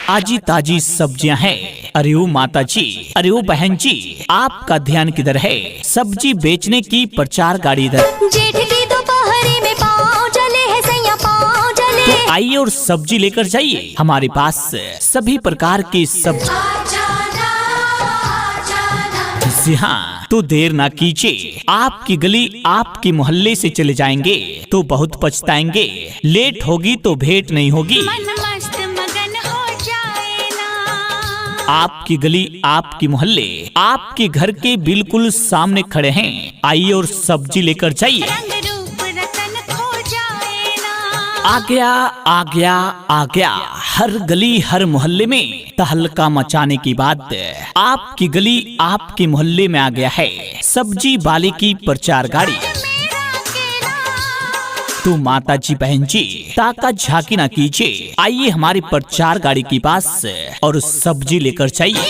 ताजी ताजी सब्जियां हैं। अरे ओ माता जी, अरे ओ बहन जी, आपका ध्यान किधर है? सब्जी बेचने की प्रचार गाड़ी इधर। जेठ की दोपहरी में पाँव जले है सैया, पाँव जले। तो आइए और सब्जी लेकर जाइए। हमारे पास सभी प्रकार की सब्जी। जी हाँ, तो देर ना कीजिए। आपकी गली आपकी मोहल्ले से चले जाएंगे तो बहुत पछताएंगे। लेट होगी तो भेंट नहीं होगी। मन मस्त मगन हो जाए ना। आपकी गली आपकी मोहल्ले आपके घर के बिल्कुल सामने खड़े हैं। आइए और सब्जी लेकर जाइए। रंग रूप रतन खो जाए ना। आ गया आ गया आ गया। हर गली हर मोहल्ले में तहलका मचाने की बात आपकी गली आपके मोहल्ले में आ गया है। सब्जी वाले की प्रचार गाड़ी। तो माता जी बहन जी, ताका झांकी ना कीजिए। आइए हमारी प्रचार गाड़ी के पास और सब्जी लेकर जाइए।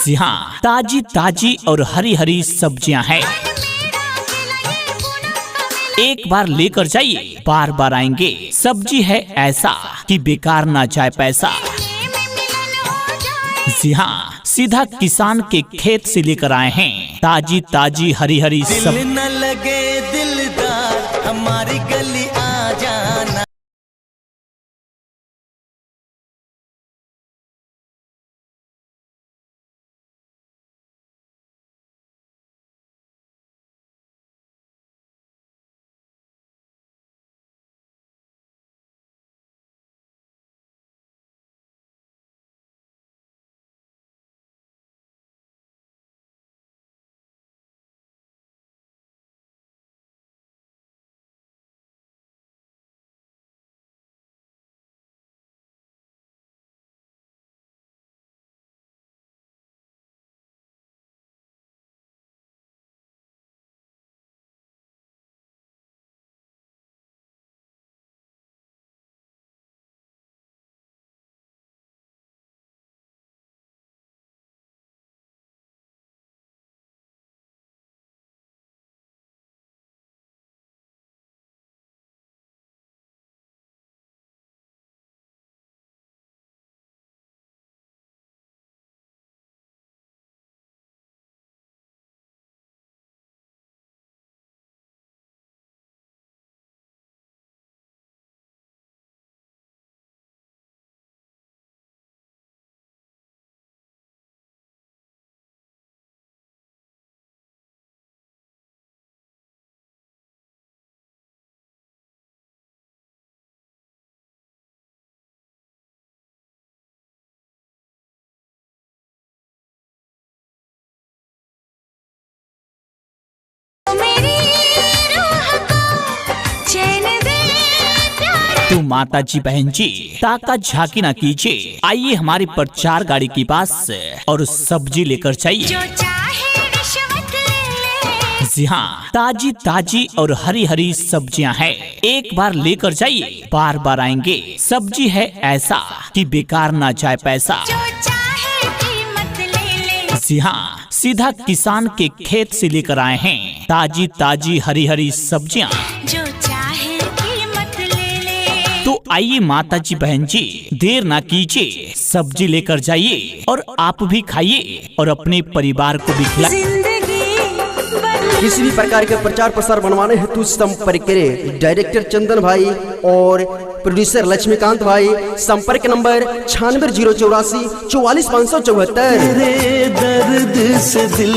जी हाँ, ताजी ताजी और हरी हरी सब्जियां हैं। एक बार लेकर जाइए, बार बार आएंगे। सब्जी है ऐसा कि बेकार ना जाए पैसा। जी हाँ, सीधा किसान के खेत से लेकर आए हैं ताजी ताजी हरी हरी सब्जी। न लगे दिलदार, हमारी गली आ जाना। तो माता जी बहन जी, ताका झांकी ना कीजिए। आइए हमारी प्रचार गाड़ी के पास और सब्जी लेकर जाइए। जो चाहे रिश्वत ले ले। जी हाँ, ताजी ताजी और हरी हरी सब्जियां हैं। एक बार लेकर जाइए, बार बार आएंगे। सब्जी है ऐसा कि बेकार ना जाए पैसा। जो चाहे कीमत ले ले। जी हाँ, सीधा किसान के खेत से लेकर आए हैं ताजी ताजी हरी हरी सब्जियां। जो चाहे कीमत ले ले। तो आइए माता जी बहन जी, देर ना कीजिए। सब्जी लेकर जाइए और आप भी खाइए और अपने परिवार को भी खिलाइए। किसी भी प्रकार के प्रचार प्रसार बनवाने हेतु संपर्क करें डायरेक्टर चंदन भाई और प्रोड्यूसर लक्ष्मीकांत भाई। संपर्क नंबर 96 084 44 574। दर्द से दिल